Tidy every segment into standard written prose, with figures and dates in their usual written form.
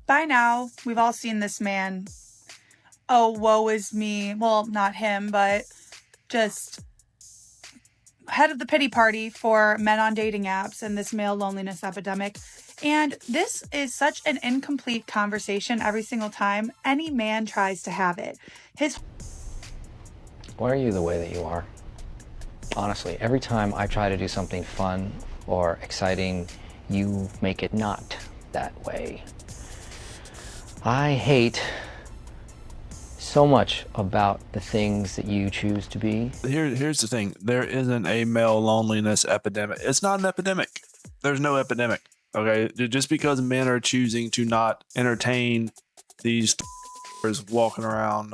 By now, we've all seen this man. Oh, woe is me. Well, not him, but just head of the pity party for men on dating apps and this male loneliness epidemic. And this is such an incomplete conversation every single time any man tries to have it. Why are you the way that you are? Honestly, every time I try to do something fun or exciting, you make it not that way. I hate so much about the things that you choose to be. Here's the thing. There isn't a male loneliness epidemic. It's not an epidemic. There's no epidemic. Okay. Just because men are choosing to not entertain these walking around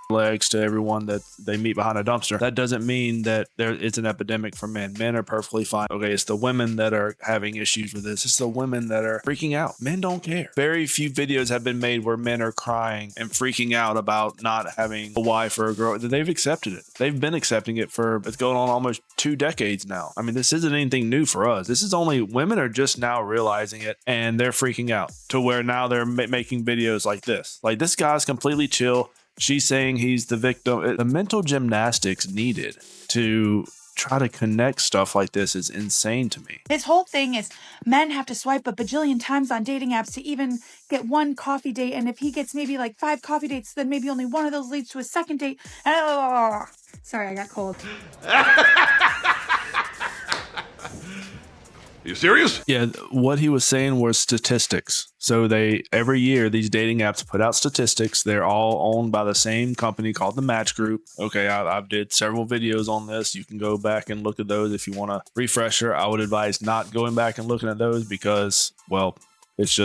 legs to everyone that they meet behind a dumpster, that doesn't mean that it's an epidemic for men. Men are perfectly fine. Okay, it's the women that are having issues with this. It's the women that are freaking out. Men don't care. Very few videos have been made where men are crying and freaking out about not having a wife or a girl. They've accepted it. They've been accepting it it's going on almost 2 decades now. I mean, this isn't anything new for us. This is only women are just now realizing it, and they're freaking out to where now they're making videos like this. Like, this guy's completely chill. She's saying he's the victim. The mental gymnastics needed to try to connect stuff like this is insane to me. His whole thing is men have to swipe a bajillion times on dating apps to even get one coffee date. And if he gets maybe like 5 coffee dates, then maybe only one of those leads to a second date. Sorry, I got cold. Are you serious? Yeah, what he was saying was statistics. So every year, these dating apps put out statistics. They're all owned by the same company called the Match Group. Okay, I've did several videos on this. You can go back and look at those if you want a refresher. I would advise not going back and looking at those because, well, it's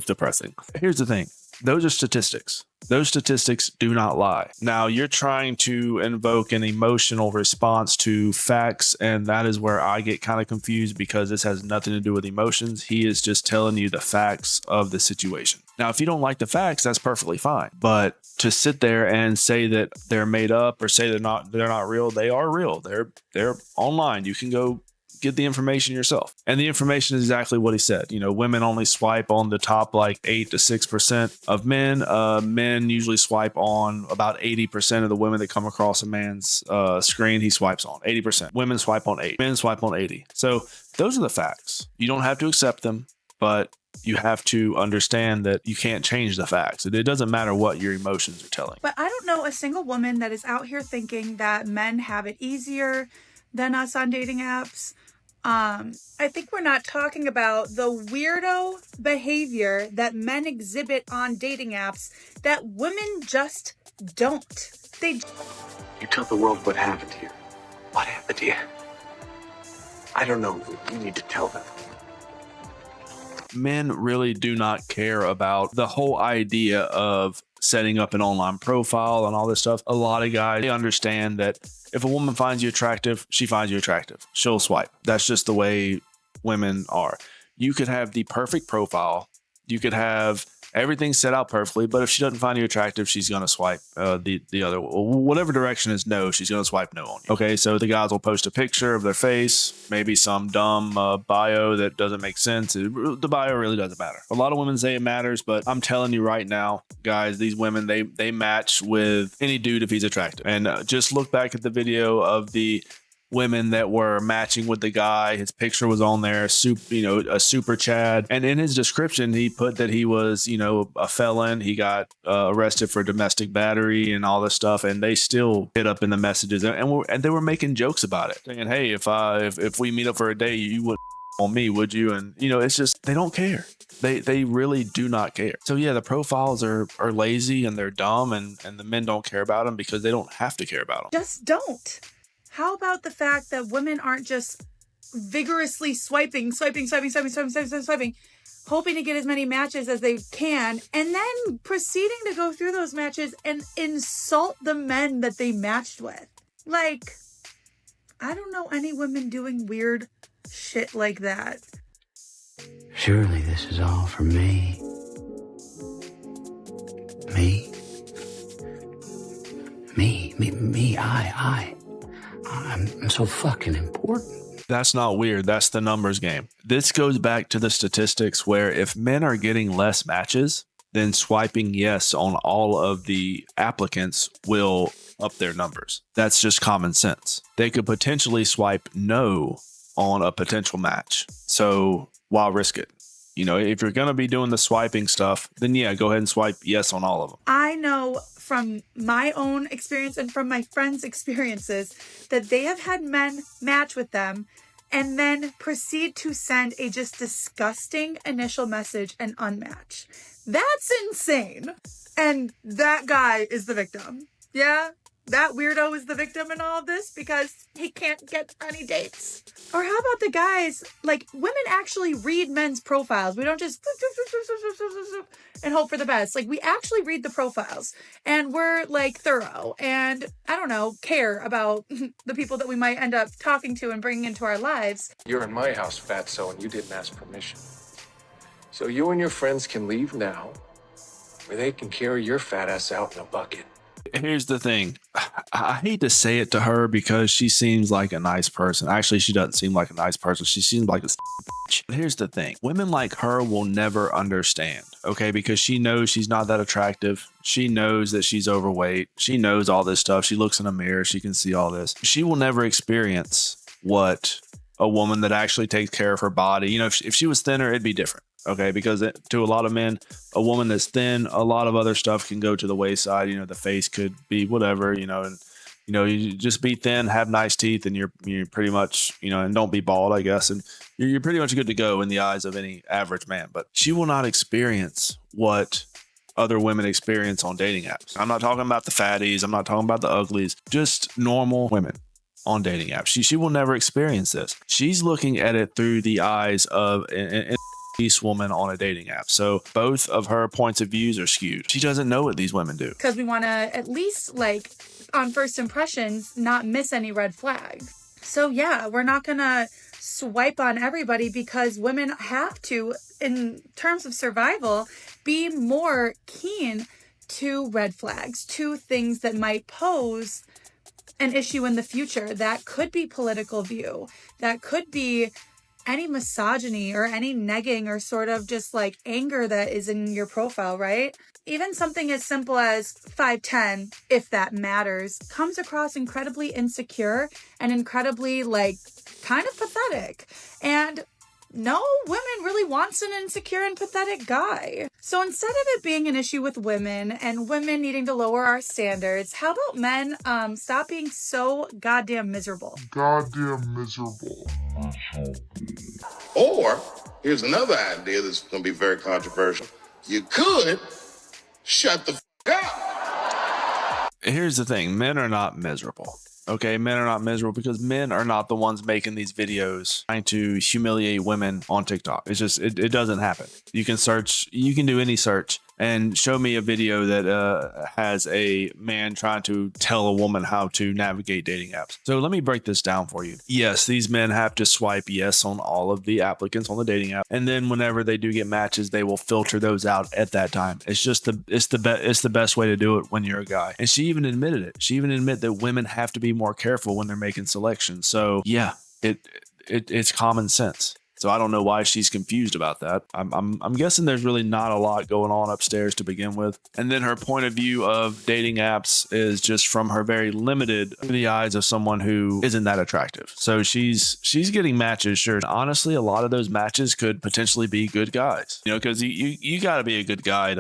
depressing. Here's the thing. Those are statistics. Those statistics do not lie. Now, you're trying to invoke an emotional response to facts, and that is where I get kind of confused because this has nothing to do with emotions. He is just telling you the facts of the situation. Now, if you don't like the facts, that's perfectly fine. But to sit there and say that they're made up or say they're not real, they are real. They're online. You can go get the information yourself. And the information is exactly what he said. You know, women only swipe on the top like 8 to 6% of men. Men usually swipe on about 80% of the women that come across a man's screen. He swipes on 80%. Women swipe on 8. Men swipe on 80. So those are the facts. You don't have to accept them, but you have to understand that you can't change the facts. It doesn't matter what your emotions are telling. But I don't know a single woman that is out here thinking that men have it easier than us on dating apps. I think we're not talking about the weirdo behavior that men exhibit on dating apps that women just don't. You tell the world what happened to you. What happened to you? I don't know. You need to tell them. Men really do not care about the whole idea of setting up an online profile and all this stuff. A lot of guys, they understand that if a woman finds you attractive, she finds you attractive. She'll swipe. That's just the way women are. You could have the perfect profile. You could have everything set out perfectly, but if she doesn't find you attractive, she's going to swipe the other, whatever direction is no, she's going to swipe no on you. Okay, so the guys will post a picture of their face, maybe some dumb bio that doesn't make sense. The bio really doesn't matter. A lot of women say it matters, but I'm telling you right now, guys, these women, they match with any dude if he's attractive. And just look back at the video of the women that were matching with the guy. His picture was on there, a super Chad. And in his description, he put that he was, a felon. He got arrested for domestic battery and all this stuff. And they still hit up in the messages and they were making jokes about it, saying, hey, if we meet up for a day, you wouldn't on me, would you? And it's just, they don't care. They really do not care. So yeah, the profiles are lazy and they're dumb and the men don't care about them because they don't have to care about them. Just don't. How about the fact that women aren't just vigorously swiping, hoping to get as many matches as they can, and then proceeding to go through those matches and insult the men that they matched with? Like, I don't know any women doing weird shit like that. Surely this is all for me. Me, I'm so fucking important. That's not weird. That's the numbers game. This goes back to the statistics where if men are getting less matches, then swiping yes on all of the applicants will up their numbers. That's just common sense. They could potentially swipe no on a potential match. So why risk it? You know, if you're going to be doing the swiping stuff, then yeah, go ahead and swipe yes on all of them. I know from my own experience and from my friends' experiences that they have had men match with them and then proceed to send a just disgusting initial message and unmatch. That's insane. And that guy is the victim. Yeah, that weirdo is the victim in all of this because he can't get any dates. Or how about the guys, like, women actually read men's profiles. We don't just and hope for the best. Like, we actually read the profiles and we're like thorough and, I don't know, care about the people that we might end up talking to and bringing into our lives. You're in my house, fatso, and you didn't ask permission. So you and your friends can leave now, or they can carry your fat ass out in a bucket. Here's the thing. I hate to say it to her because she seems like a nice person. Actually, she doesn't seem like a nice person. She seems like a bitch. But here's the thing. Women like her will never understand, okay? Because she knows she's not that attractive. She knows that she's overweight. She knows all this stuff. She looks in a mirror. She can see all this. She will never experience what a woman that actually takes care of her body. You know, if she was thinner, it'd be different. Okay, because to a lot of men, a woman that's thin, a lot of other stuff can go to the wayside. You know, the face could be whatever, you know, and, you know, you just be thin, have nice teeth, and you're pretty much, you know, and don't be bald, I guess. And you're pretty much good to go in the eyes of any average man. But she will not experience what other women experience on dating apps. I'm not talking about the fatties. I'm not talking about the uglies, just normal women on dating apps. She will never experience this. She's looking at it through the eyes of an woman on a dating app. So both of her points of views are skewed. She doesn't know what these women do. Because we want to at least, like, on first impressions, not miss any red flags. So yeah, we're not going to swipe on everybody because women have to, in terms of survival, be more keen to red flags, to things that might pose an issue in the future. That could be political view. That could be any misogyny or any negging or sort of just like anger that is in your profile, right? Even something as simple as 5'10", if that matters, comes across incredibly insecure and incredibly like kind of pathetic. And no women really wants an insecure and pathetic guy. So instead of it being an issue with women and women needing to lower our standards, how about men stop being so goddamn miserable? Or, here's another idea that's going to be very controversial. You could shut the up. Here's the thing. Men are not miserable. Okay, men are not miserable because men are not the ones making these videos trying to humiliate women on TikTok. It's just, it doesn't happen. You can search, you can do any search and show me a video that has a man trying to tell a woman how to navigate dating apps. So let me break this down for you. Yes, these men have to swipe yes on all of the applicants on the dating app. And then whenever they do get matches, they will filter those out at that time. It's just the best way to do it when you're a guy. And she even admitted it. She even admitted that women have to be more careful when they're making selections. So yeah, it's common sense. So I don't know why she's confused about that. I'm guessing there's really not a lot going on upstairs to begin with. And then her point of view of dating apps is just from her very limited through the eyes of someone who isn't that attractive. So she's getting matches, sure. Or a lot of those matches could potentially be good guys. You know, because you got to be a good guy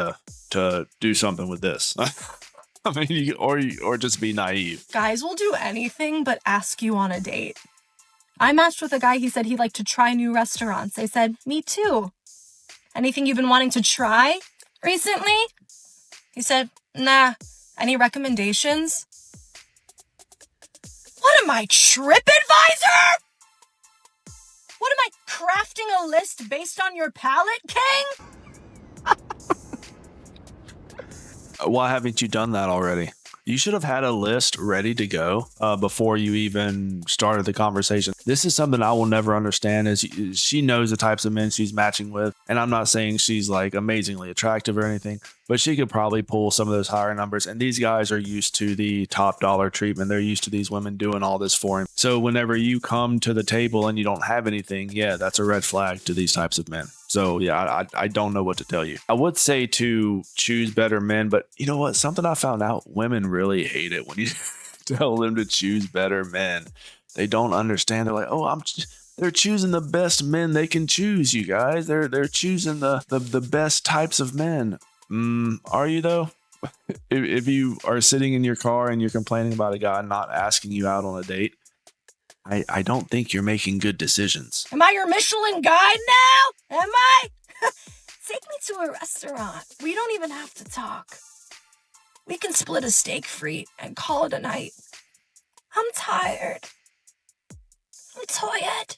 to do something with this. I mean, or just be naive. Guys will do anything but ask you on a date. I matched with a guy, he said he'd like to try new restaurants. I said, me too. Anything you've been wanting to try recently? He said, nah. Any recommendations? What am I, TripAdvisor? What am I, crafting a list based on your palate, King? Why haven't you done that already? You should have had a list ready to go before you even started the conversation. This is something I will never understand. Is she knows the types of men she's matching with, and I'm not saying she's like amazingly attractive or anything, but she could probably pull some of those higher numbers. And these guys are used to the top dollar treatment. They're used to these women doing all this for him. So whenever you come to the table and you don't have anything, yeah, that's a red flag to these types of men. So yeah, I don't know what to tell you. I would say to choose better men, but you know what? Something I found out, women really hate it when you tell them to choose better men. They don't understand. They're like, oh, they're choosing the best men they can choose, you guys. They're choosing the best types of men. Are you though? If you are sitting in your car and you're complaining about a guy not asking you out on a date, I don't think you're making good decisions. Am I your Michelin guide now? Am I? Take me to a restaurant. We don't even have to talk. We can split a steak free and call it a night. I'm tired. I'm tired.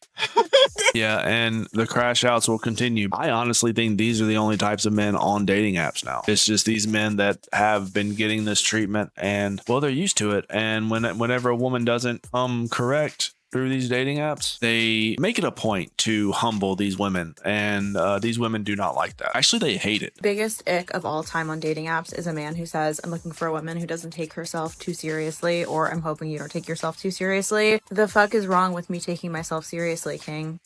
Yeah, and the crash outs will continue. I honestly think these are the only types of men on dating apps now. It's just these men that have been getting this treatment and, well, they're used to it. And whenever a woman doesn't correct through these dating apps, they make it a point to humble these women, and these women do not like that. Actually, they hate it. Biggest ick of all time on dating apps is a man who says, I'm looking for a woman who doesn't take herself too seriously, or I'm hoping you don't take yourself too seriously. The fuck is wrong with me taking myself seriously, king?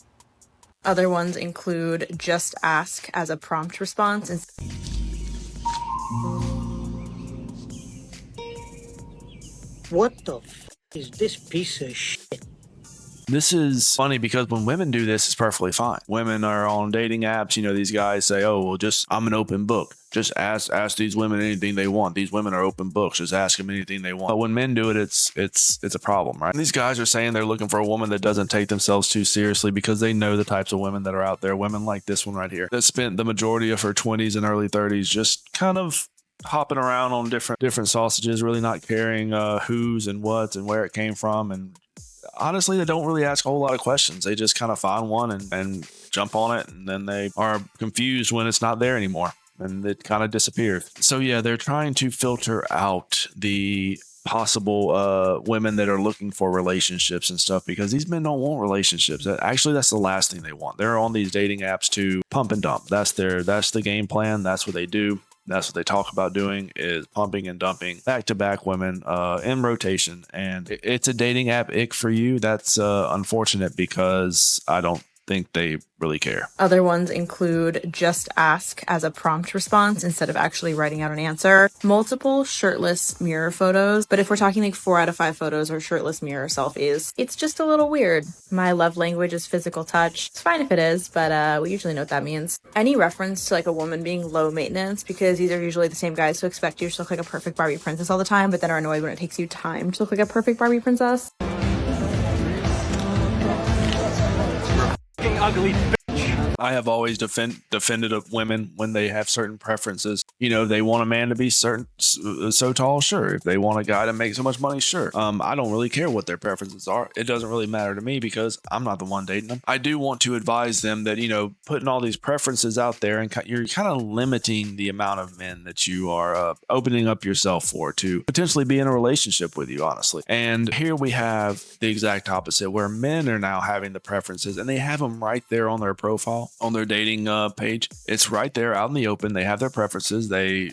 Other ones include just ask as a prompt response. And What the f is this piece of shit? This is funny because when women do this, it's perfectly fine. Women are on dating apps. You know, these guys say, oh, well, I'm an open book. Just ask these women anything they want. These women are open books. Just ask them anything they want. But when men do it, it's a problem, right? And these guys are saying they're looking for a woman that doesn't take themselves too seriously because they know the types of women that are out there. Women like this one right here that spent the majority of her 20s and early 30s just kind of hopping around on different sausages, really not caring who's and what's and where it came from. And honestly, they don't really ask a whole lot of questions. They just kind of find one and jump on it, and then they are confused when it's not there anymore, and it kind of disappears. So yeah, they're trying to filter out the possible women that are looking for relationships and stuff, because these men don't want relationships. Actually, that's the last thing they want. They're on these dating apps to pump and dump. That's the game plan. That's what they do. That's what they talk about doing, is pumping and dumping back-to-back women in rotation. And it's a dating app ick for you. That's unfortunate, because I don't think they really care. other ones include just ask as a prompt response instead of actually writing out an answer. Multiple shirtless mirror photos, but if we're talking like 4 out of 5 photos are shirtless mirror selfies, it's just a little weird. My love language is physical touch. It's fine if it is, but we usually know what that means. Any reference to like a woman being low maintenance, because these are usually the same guys who expect you to look like a perfect Barbie princess all the time, but then are annoyed when it takes you time to look like a perfect Barbie princess. Ugly bitch. I have always defended women when they have certain preferences. You know, they want a man to be so tall, sure. If they want a guy to make so much money, sure. I don't really care what their preferences are. It doesn't really matter to me, because I'm not the one dating them. I do want to advise them that, you know, putting all these preferences out there, and you're kind of limiting the amount of men that you are opening up yourself for to potentially be in a relationship with you, honestly. And here we have the exact opposite, where men are now having the preferences, and they have them right there on their profile, on their dating page. It's right there out in the open. They have their preferences. They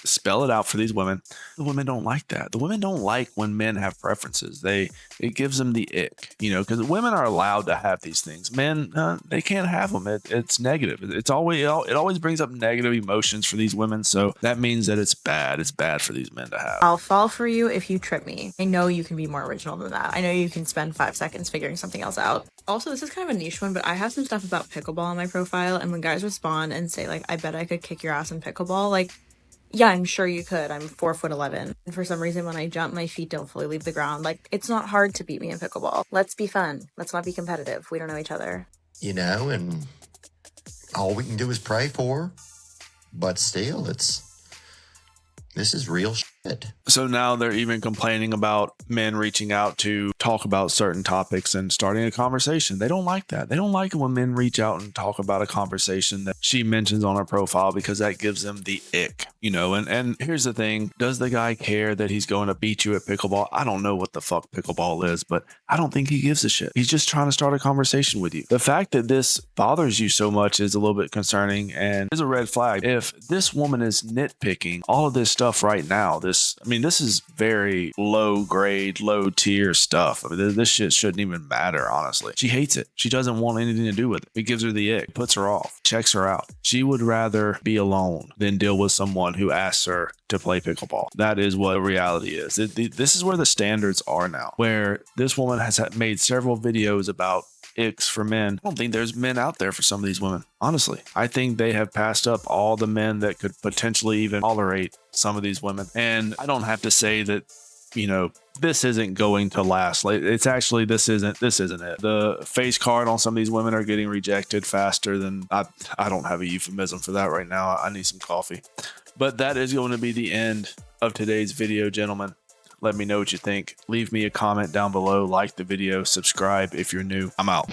spell it out for these women. The women don't like that. The women don't like when men have preferences. It gives them the ick, you know, because women are allowed to have these things. Men, they can't have them. It's negative. It always brings up negative emotions for these women. So that means that it's bad. It's bad for these men to have. I'll fall for you if you trip me. I know you can be more original than that. I know you can spend 5 seconds figuring something else out. Also, this is kind of a niche one, but I have some stuff about pickleball on my profile, and when guys respond and say like, I bet I could kick your ass in pickleball, like, yeah, I'm sure you could. I'm 4'11". And for some reason, when I jump, my feet don't fully leave the ground. Like, it's not hard to beat me in pickleball. Let's be fun. Let's not be competitive. We don't know each other. You know, and all we can do is pray for her. But still, this is real So now they're even complaining about men reaching out to talk about certain topics and starting a conversation. They don't like that. They don't like it when men reach out and talk about a conversation that she mentions on her profile, because that gives them the ick, you know. And here's the thing. Does the guy care that he's going to beat you at pickleball? I don't know what the fuck pickleball is, but I don't think he gives a shit. He's just trying to start a conversation with you. The fact that this bothers you so much is a little bit concerning and is a red flag. If this woman is nitpicking all of this stuff right now, this is very low grade, low tier stuff. I mean, this shit shouldn't even matter, honestly. She hates it. She doesn't want anything to do with it. It gives her the ick, puts her off, checks her out. She would rather be alone than deal with someone who asks her to play pickleball. That is what reality is. This is where the standards are now, where this woman has made several videos about icks for men. I don't think there's men out there for some of these women. Honestly, I think they have passed up all the men that could potentially even tolerate some of these women. And I don't have to say that, you know, this isn't going to last. Like, it's actually, this isn't it. The face card on some of these women are getting rejected faster than I don't have a euphemism for that right now. I need some coffee. But that is going to be the end of today's video, gentlemen. Let me know what you think. Leave me a comment down below, like the video, subscribe if you're new. I'm out.